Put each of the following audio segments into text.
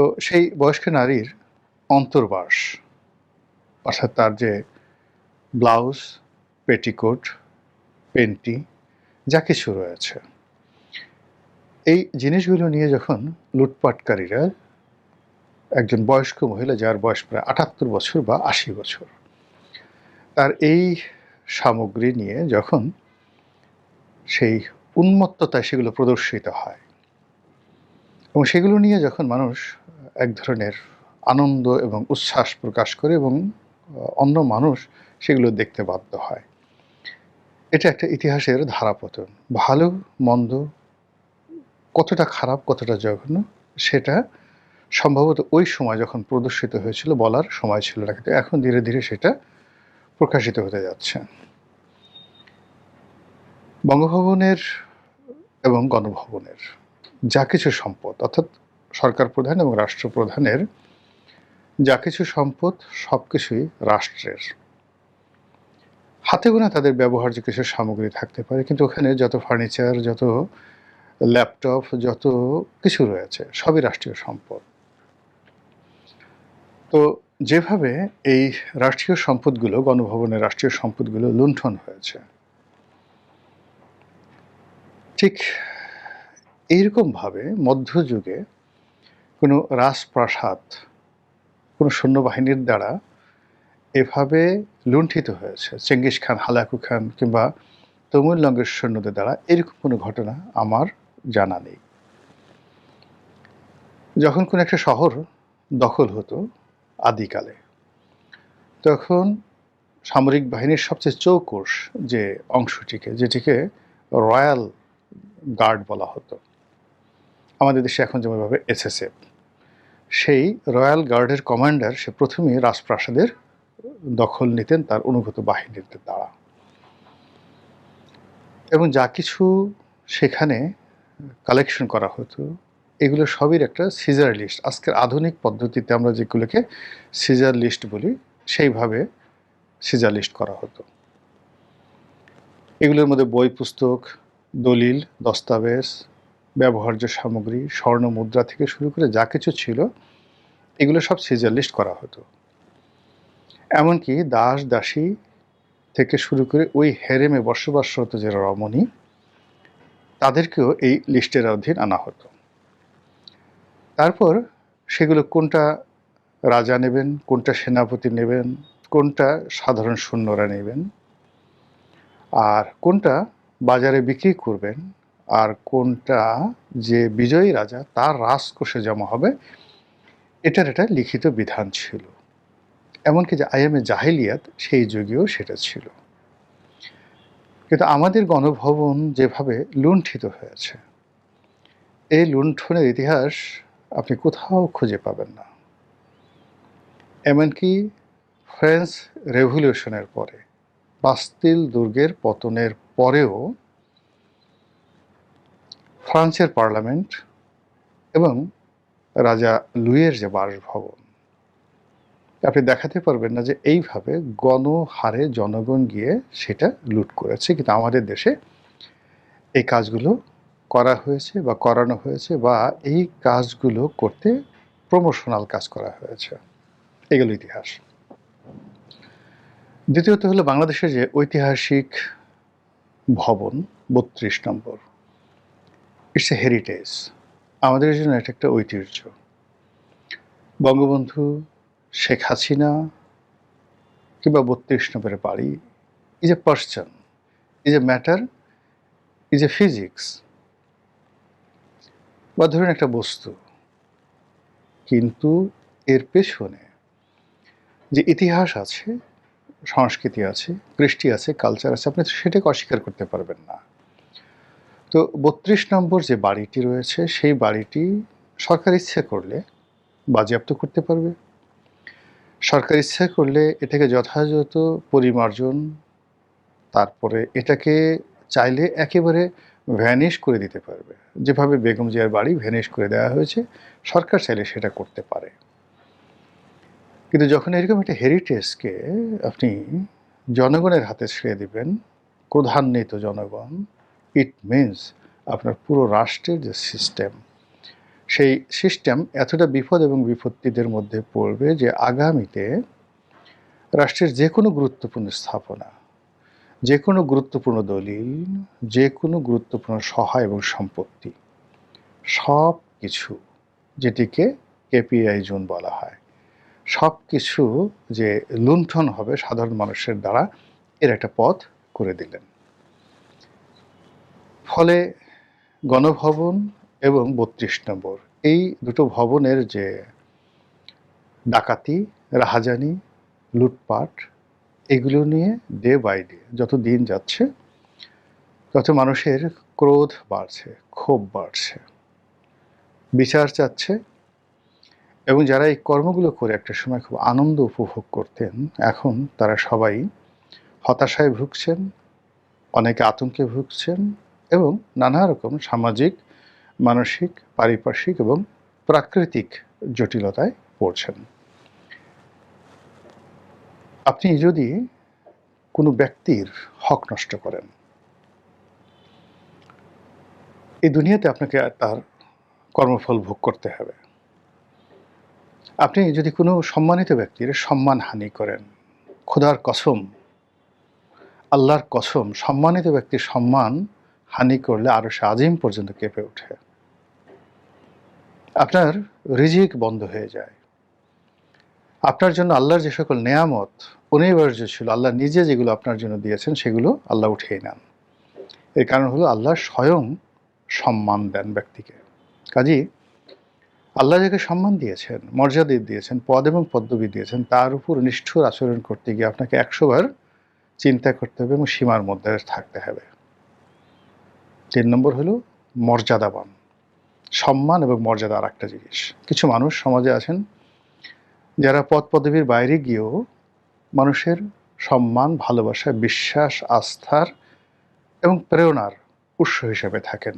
তো সেই বয়স্ক নারীর অন্তর্বাস, অর্থাৎ তার যে ব্লাউজ, পেটিকোট, পেন্টি যা কিছু রয়েছে, এই জিনিসগুলো নিয়ে যখন লুটপাটকারীরা একজন বয়স্ক মহিলা যার বয়স প্রায় ৭৮ বছর বা ৮০ বছর, তার এই সামগ্রী নিয়ে যখন সেই উন্মত্ততায় সেগুলো প্রদর্শিত হয় এবং সেগুলো নিয়ে যখন মানুষ এক ধরনের আনন্দ এবং উচ্ছ্বাস প্রকাশ করে এবং অন্য মানুষ সেগুলো দেখতে বাধ্য হয়, এটা একটা ইতিহাসের ধারাপতন। ভালো মন্দ কতটা খারাপ, কতটা জঘন্য, সেটা সম্ভবত ওই সময় যখন প্রদর্শিত হয়েছিল বলার সময় ছিল না, কিন্তু এখন ধীরে ধীরে সেটা প্রকাশিত হতে যাচ্ছে। বঙ্গভবনের এবং গণভবনের যা কিছু সম্পদ, অর্থাৎ সরকার প্রধান এবং রাষ্ট্রপ্রধানের যা কিছু সম্পদ, সব কিছুই রাষ্ট্রের। হাতে গোনা তাদের ব্যবহার্য কিছু সামগ্রী থাকতে পারে, কিন্তু ওখানে যত ফার্নিচার, যত ল্যাপটপ, যত কিছু রয়েছে সবই রাষ্ট্রীয় সম্পদ। তো যেভাবে এই রাষ্ট্রীয় সম্পদগুলো, গণভবনের রাষ্ট্রীয় সম্পদগুলো লুণ্ঠন হয়েছে, ঠিক এইরকমভাবে মধ্যযুগে কোনো রাজপ্রাসাদ কোনো সৈন্যবাহিনীর দ্বারা এভাবে লুণ্ঠিত হয়েছে, চেঙ্গিস খান, হালাকু খান কিংবা তমুলঙ্গের সৈন্যদের দ্বারা, এরকম কোনো ঘটনা আমার জানা নেই। যখন কোনো একটা শহর দখল হতো আদিকালে, তখন সামরিক বাহিনীর সবচেয়ে চৌকস যে অংশটিকে, যেটিকে রয়্যাল গার্ড বলা হতো, আমাদের দেশে এখন যেমনভাবে এসএসএফ, সেই রয়্যাল গার্ডের কমান্ডার সে প্রথমেই রাজপ্রাসাদের দখল নিতেন তার অনুগত বাহিনীর দ্বারা, এবং যা কিছু সেখানে কালেকশন করা হতো এগুলো সবই একটা সিজার লিস্ট। আজকের আধুনিক পদ্ধতিতে আমরা যেগুলোকে সিজার লিস্ট বলি, সেইভাবে সিজার লিস্ট করা হতো। এগুলোর মধ্যে বই, পুস্তক, দলিল, দস্তাবেজ, ব্যবহার্য সামগ্রী, স্বর্ণ মুদ্রা থেকে শুরু করে যা কিছু ছিল এগুলো সব সিজার লিস্ট করা হতো। এমনকি দাস দাসী থেকে শুরু করে ওই হেরেমে বসবাসরত যারা রমণী, তাদেরকেও এই লিস্টের অধীন আনা হতো। তারপর সেগুলো কোনটা রাজা নেবেন, কোনটা সেনাপতি নেবেন, কোনটা সাধারণ সৈন্যরা নেবেন, আর কোনটা বাজারে বিক্রি করবেন, আর কোনটা যে বিজয়ী রাজা তার রাজকোষে জমা হবে, এটার একটা লিখিত বিধান ছিল। এমনকি যে আইয়ামে জাহিলিয়াত, সেই যুগেও সেটা ছিল। কিন্তু আমাদের গণভবন যেভাবে লুণ্ঠিত হয়েছে, এই লুণ্ঠনের ইতিহাস আপনি কোথাও খুঁজে পাবেন না। এমনকি ফ্রেঞ্চ রেভলিউশনের পরে, বাস্তিল দুর্গের পতনের পরেও ফ্রান্সের পার্লামেন্ট এবং রাজা লুইয়ের যে বাসভবন, আপনি দেখাতে পারবেন না যে এইভাবে গণহারে জনগণ গিয়ে সেটা লুট করেছে। কিন্তু আমাদের দেশে এই কাজগুলো করা হয়েছে বা করানো হয়েছে, বা এই কাজগুলো করতে প্রমোশনাল কাজ করা হয়েছে। এগুলো ইতিহাস। দ্বিতীয়ত হলো বাংলাদেশের যে ঐতিহাসিক ভবন ৩২ নম্বর, ইটস এ হেরিটেজ। আমাদের জন্য এটা একটা ঐতিহ্য। বঙ্গবন্ধু, শেখ হাসিনা কিংবা ৩২ নম্বরের বাড়ি is a person, is a matter, is a physics, বা ধরুন একটা বস্তু, কিন্তু এর পেছনে যে ইতিহাস আছে, সংস্কৃতি আছে, কৃষ্টি আছে, কালচার আছে, আপনি সেটাকে অস্বীকার করতে পারবেন না। তো ৩২ নম্বর যে বাড়িটি রয়েছে, সেই বাড়িটি সরকার ইচ্ছে করলে বাজেয়াপ্ত করতে পারবে। সরকার ইচ্ছা করলে এটাকে যথাযথ পরিমার্জন, তারপরে এটাকে চাইলে একেবারে ভ্যানিশ করে দিতে পারবে। যেভাবে বেগম জিয়ার বাড়ি ভ্যানিশ করে দেওয়া হয়েছে, সরকার চাইলে সেটা করতে পারে। কিন্তু যখন এরকম একটা হেরিটেজকে আপনি জনগণের হাতে ছেড়ে দিবেন, ক্রোধান্বিত জনগণ, ইট মিনস আপনার পুরো রাষ্ট্রের যে সিস্টেম, সেই সিস্টেম এতটা বিপদ এবং বিপত্তিদের মধ্যে পড়বে যে আগামীতে রাষ্ট্রের যে কোনো গুরুত্বপূর্ণ স্থাপনা, যে কোনো গুরুত্বপূর্ণ দলিল, যে কোনো গুরুত্বপূর্ণ সহায় এবং সম্পত্তি সব কিছু, যেটিকে কেপিআই জোন বলা হয়, সব কিছু যে লুণ্ঠন হবে সাধারণ মানুষের দ্বারা, এর একটা পথ করে দিলেন। ফলে গণভবন এবং ৩২ নম্বর এই দুটো ভবনের যে ডাকাতি, রাহাজানি, লুটপাট, এগুলো নিয়ে ডে বাই ডে যত দিন যাচ্ছে তত মানুষের ক্রোধ বাড়ছে, ক্ষোভ বাড়ছে, বিচার চাচ্ছে। এবং যারা এই কর্মগুলো করে একটা সময় খুব আনন্দ উপভোগ করতেন, এখন তারা সবাই হতাশায় ভুগছেন, অনেকে আতঙ্কে ভুগছেন এবং নানা রকম সামাজিক, মানসিক, পারিপার্শ্বিক এবং প্রাকৃতিক জটিলতায় পড়ছেন। আপনি যদি কোনো ব্যক্তির হক নষ্ট করেন, এই দুনিয়াতে আপনাকে তার কর্মফল ভোগ করতে হবে। আপনি যদি কোনো সম্মানিত ব্যক্তির সম্মানহানি করেন, খোদার কসম, আল্লাহর কসম, সম্মানিত ব্যক্তির সম্মান হানি করলে আরশে আজিম পর্যন্ত কেঁপে ওঠে। আপনার রিজিক বন্ধ হয়ে যায়। আপনার জন্য আল্লাহর যে সকল নেয়ামত অনিবার্য ছিল, আল্লাহ নিজে যেগুলো আপনার জন্য দিয়েছেন সেগুলো আল্লাহ উঠিয়ে নেন। এর কারণ হলো আল্লাহ স্বয়ং সম্মান দেন ব্যক্তিকে। কাজেই আল্লাহ যাকে সম্মান দিয়েছেন, মর্যাদা দিয়েছেন, পদ এবং পদবি দিয়েছেন, তার উপর নিষ্ঠুর আচরণ করতে গিয়ে আপনাকে ১০০ বার চিন্তা করতে হবে এবং সীমার মধ্যে থাকতে হবে। ৩ নম্বর হলো মর্যাদাবান। সম্মান এবং মর্যাদা আর একটা জিনিস। কিছু মানুষ সমাজে আছেন যারা পদ পদবীর বাইরে গিয়েও মানুষের সম্মান, ভালোবাসা, বিশ্বাস, আস্থার এবং প্রেরণার উৎস হিসেবে থাকেন।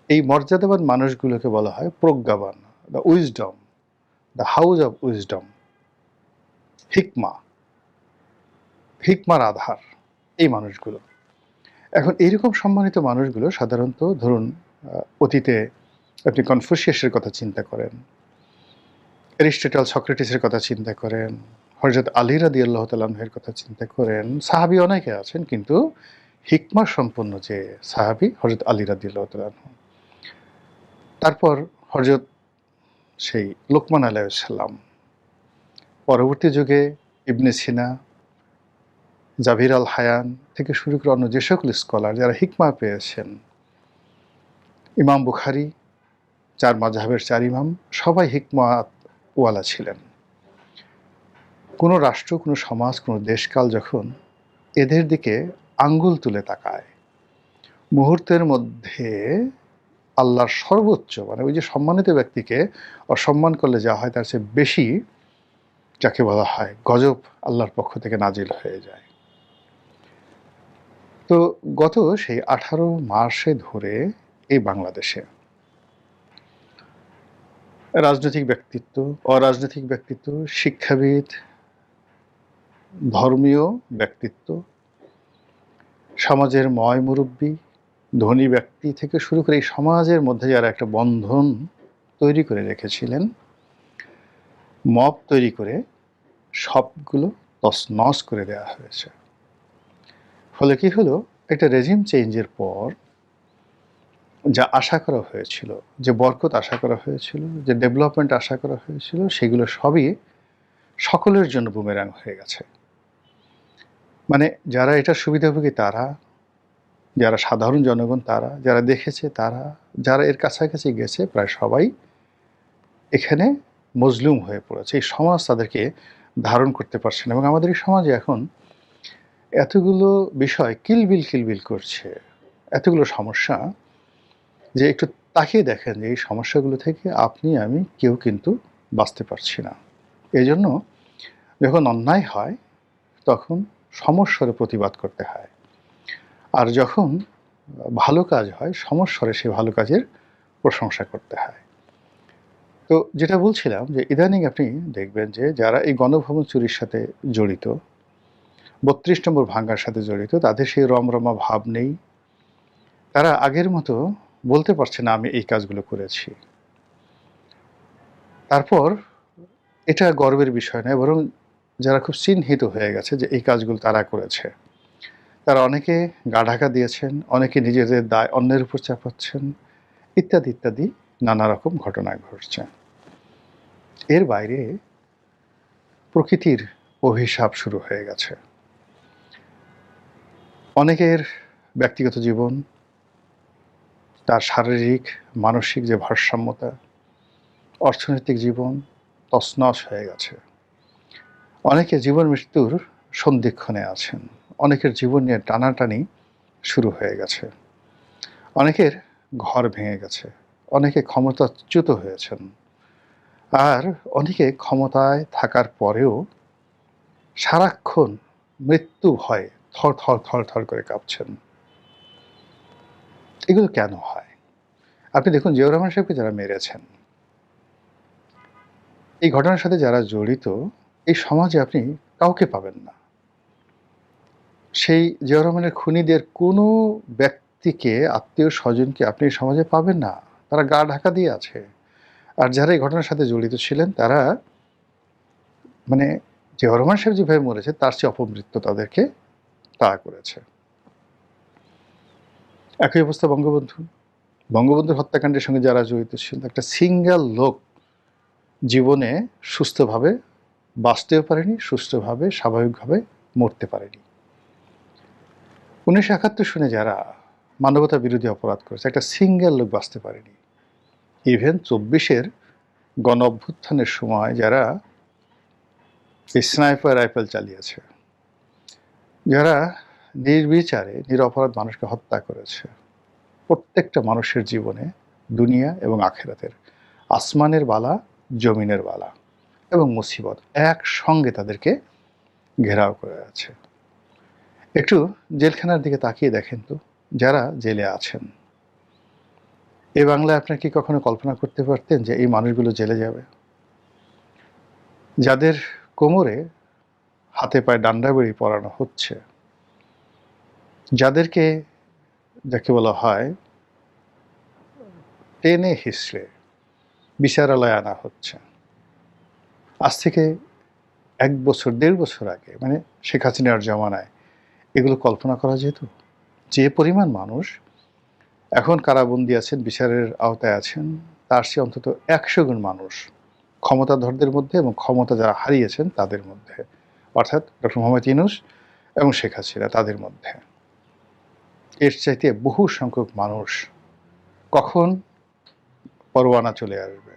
এই মর্যাদাবান মানুষগুলোকে বলা হয় প্রজ্ঞাবান, the wisdom, the house of wisdom, হিকমার আধার, এই মানুষগুলো। এখন এইরকম সম্মানিত মানুষগুলো সাধারণত ধরুন অতীতে আপনি কনফুসিয়াসের কথা চিন্তা করেন, অ্যারিস্টটল, সক্রেটিসের কথা চিন্তা করেন, হযরত আলী রাদিয়াল্লাহু তাআলা আনহুর কথা চিন্তা করেন, সাহাবী অনেকে আছেন, কিন্তু হিকমা সম্পন্ন যে সাহাবী হযরত আলী রাদিয়াল্লাহু তাআলা আনহু। তারপর হযরত সেই লোকমান আলাইহিস সালাম, পরবর্তী যুগে ইবনে সিনা, জাভির আল হায়ান থেকে শুরু করে অন্য যে সকল স্কলার যারা হিকমা পেয়েছেন, ইমাম বুখারী, ৪ মাযহাবের ৪ ইমাম, সবাই হিকমাত ওয়ালা ছিলেন। কোনো রাষ্ট্র, কোনো সমাজ, কোনো দেশকাল যখন এদের দিকে আঙ্গুল তুলে তাকায়, মুহূর্তের মধ্যে আল্লাহর সর্বোচ্চ, মানে ওই যে সম্মানিত ব্যক্তিকে অসম্মান করলে যা হয় তার চেয়ে বেশি, যাকে বলা হয় গজব, আল্লাহর পক্ষ থেকে নাজিল হয়ে যায়। তো গত সেই 18 মাসে ধরে এই বাংলাদেশে রাজনৈতিক ব্যক্তিত্ব, অরাজনৈতিক ব্যক্তিত্ব, শিক্ষাবিদ, ধর্মীয় ব্যক্তিত্ব, সমাজের ময় মুরব্বী, ধনী ব্যক্তি থেকে শুরু করে এই সমাজের মধ্যে যারা একটা বন্ধন তৈরি করে রেখেছিলেন, মব তৈরি করে সবগুলো তছনছ করে দেওয়া হয়েছে। ফলে কি হলো, একটা রেজিম চেঞ্জের পর যা আশা করা হয়েছিল, যে বরকত আশা করা হয়েছিল, যে ডেভেলপমেন্ট আশা করা হয়েছিল, সেগুলো সবই সকলের জন্য বুমেরাং হয়ে গেছে। মানে যারা এটা সুবিধাভোগী তারা, যারা সাধারণ জনগণ তারা, যারা দেখেছে তারা, যারা এর কাছাকাছি গেছে প্রায় সবাই এখানে মজলুম হয়ে পড়েছে। এই সমাজ তাদেরকে ধারণ করতে পারছে না। এবং আমাদের এই সমাজে এখন এতগুলো বিষয় কিলবিল করছে, এতগুলো সমস্যা, যে একটু তাকিয়ে দেখেন যে এই সমস্যাগুলো থেকে আপনি আমি কেউ কিন্তু বাঁচতে পারছি না। এই জন্য যখন অন্যায় হয় তখন সমস্বরে প্রতিবাদ করতে হয়, আর যখন ভালো কাজ হয় সমস্বরে সেই ভালো কাজের প্রশংসা করতে হয়। তো যেটা বলছিলাম যে ইদানিং আপনি দেখবেন যে যারা এই গণভবন চুরির সাথে জড়িত, ৩২ নম্বর ভাঙ্গার সাথে জড়িত, তাদের সেই রমরমা ভাব নেই। তারা আগের মতো বলতে পারছে না আমি এই কাজগুলো করেছি। তারপর এটা গর্বের বিষয় নয়, বরং যারা খুব চিহ্নিত হয়ে গেছে যে এই কাজগুলো তারা করেছে, তারা অনেকে গা ঢাকা দিয়েছেন, অনেকে নিজেদের দায় অন্যের উপর চাপাচ্ছেন, ইত্যাদি ইত্যাদি নানা রকম ঘটনা ঘটছে। এর বাইরে প্রকৃতির অভিশাপ শুরু হয়ে গেছে। অনেকের ব্যক্তিগত জীবন, তার শারীরিক মানসিক যে ভারসাম্যতা, অর্থনৈতিক জীবন তছনছ হয়ে গেছে। অনেকে জীবন মৃত্যুর সন্ধিক্ষণে আছেন, অনেকের জীবন নিয়ে টানাটানি শুরু হয়ে গেছে, অনেকের ঘর ভেঙে গেছে, অনেকে ক্ষমতাচ্যুত হয়েছেন, আর অনেকে ক্ষমতায় থাকার পরেও সারাক্ষণ মৃত্যু ভয়ে থর থর থর থর করে কাঁপছেন। এগুলো কেন হয়? আপনি দেখুন, জিয়াউর রহমান সাহেবকে যারা মেরেছেন, এই ঘটনার সাথে যারা জড়িত, এই সমাজে আপনি কাউকে পাবেন না। সেই জিয়াউর রহমানের খুনিদের কোনো ব্যক্তিকে, আত্মীয় স্বজনকে আপনি এই সমাজে পাবেন না। তারা গা ঢাকা দিয়ে আছে। আর যারা এই ঘটনার সাথে জড়িত ছিলেন, তারা মানে জিয়াউর রহমান সাহেব যেভাবে মরেছে তার চেয়ে অপমৃত্যু তাদেরকে তাড়া করেছে। একই অবস্থা বঙ্গবন্ধু। বঙ্গবন্ধুর হত্যাকাণ্ডের সঙ্গে যারা জড়িত ছিল, একটা সিঙ্গেল লোক জীবনে সুস্থভাবে বাঁচতেও পারেনি, সুস্থভাবে স্বাভাবিকভাবে মরতে পারেনি। 1971 সনে যারা মানবতা বিরোধী অপরাধ করেছে, একটা সিঙ্গেল লোক বাঁচতে পারেনি। ইভেন 24-এর গণ অভ্যুত্থানের সময় যারা স্নাইপার রাইফেল চালিয়েছে, যারা নির্বিচারে নিরপরাধ মানুষকে হত্যা করেছে, প্রত্যেকটা মানুষের জীবনে দুনিয়া এবং আখেরাতের, আসমানের বালা, জমিনের বালা এবং মুসিবত একসঙ্গে তাদেরকে ঘেরাও করে আছে। একটু জেলখানার দিকে তাকিয়ে দেখেন তো, যারা জেলে আছেন। এই বাংলায় আপনার কি কখনো কল্পনা করতে পারতেন যে এই মানুষগুলো জেলে যাবে? যাদের কোমরে হাতে পায়ে ডান্ডাবেড়ি পরানো হচ্ছে, যাদেরকে যাকে বলা হয় টেনে হিসড়ে বিচারালয়ে আনা হচ্ছে, আজ থেকে 1 বছর 1.5 বছর আগে, মানে শেখ হাসিনার জমানায় এগুলো কল্পনা করা যেত? যে পরিমাণ মানুষ এখন কারাবন্দী আছেন, বিচারের আওতায় আছেন, তার চেয়ে অন্তত 100 গুণ মানুষ ক্ষমতাধরদের মধ্যে এবং ক্ষমতা যারা হারিয়েছেন তাদের মধ্যে, অর্থাৎ ডক্টর মোহাম্মদ ইউনূস এবং শেখ হাসিনা, তাদের মধ্যে। এর চাইতে বহু সংখ্যক মানুষ কখন পরোয়ানা চলে আসবে,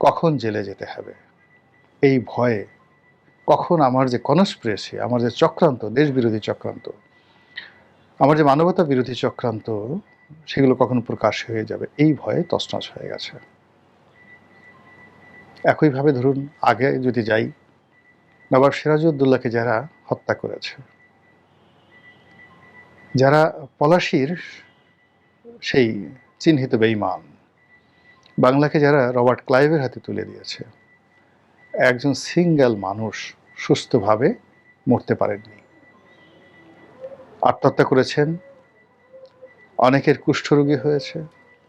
কখন জেলে যেতে হবে, এই ভয়ে, কখন আমার যে কনস্পিরেসি, আমার যে চক্রান্ত, দেশবিরোধী চক্রান্ত, আমার যে মানবতা বিরোধী চক্রান্ত, সেগুলো কখন প্রকাশ হয়ে যাবে, এই ভয়ে তছনছ হয়ে গেছে। একইভাবে ধরুন, আগে যদি যাই, নবাব সিরাজউদ্দৌলাকে যারা হত্যা করেছে, যারা পলাশীর সেই চিহ্নিত বেঈমান, বাংলাকে যারা রবার্ট ক্লাইভের হাতে তুলে দিয়েছে, একজন সিঙ্গেল মানুষ সুস্থভাবে মরতে পারেননি। আত্মহত্যা করেছেন, অনেকের কুষ্ঠরোগী হয়েছে,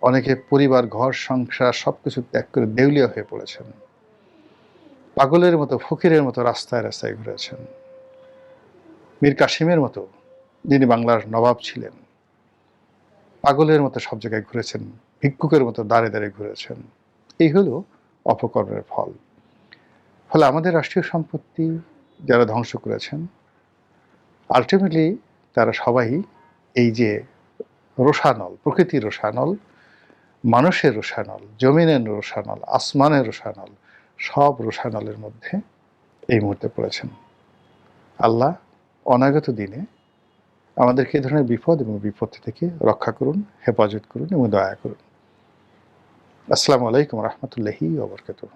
অনেকে পরিবার, ঘর, সংসার সবকিছু ত্যাগ করে দেউলিয়া হয়ে পড়েছেন। পাগলের মতো, ফকিরের মতো রাস্তায় রাস্তায় ঘুরেছেন। মীর কাসিমের মতো, যিনি বাংলার নবাব ছিলেন, পাগলের মতো সব জায়গায় ঘুরেছেন, ভিক্ষুকের মতো দাঁড়ে দাঁড়িয়ে ঘুরেছেন। এই হলো অপকর্মের ফল। ফলে আমাদের রাষ্ট্রীয় সম্পত্তি যারা ধ্বংস করেছেন, আলটিমেটলি তারা সবাই এই যে রোষানল, প্রকৃতির রোষানল, মানুষের রোষানল, জমিনের রোষানল, আসমানের রোষানল, সব রোষানলের মধ্যে এই মুহূর্তে পড়েছেন। আল্লাহ অনাগত দিনে আমাদেরকে এই ধরনের বিপদ এবং বিপত্তি থেকে রক্ষা করুন, হেফাজত করুন এবং দয়া করুন। আসসালামু আলাইকুম রহমতুল্লাহি ওয়া বারাকাতুহু।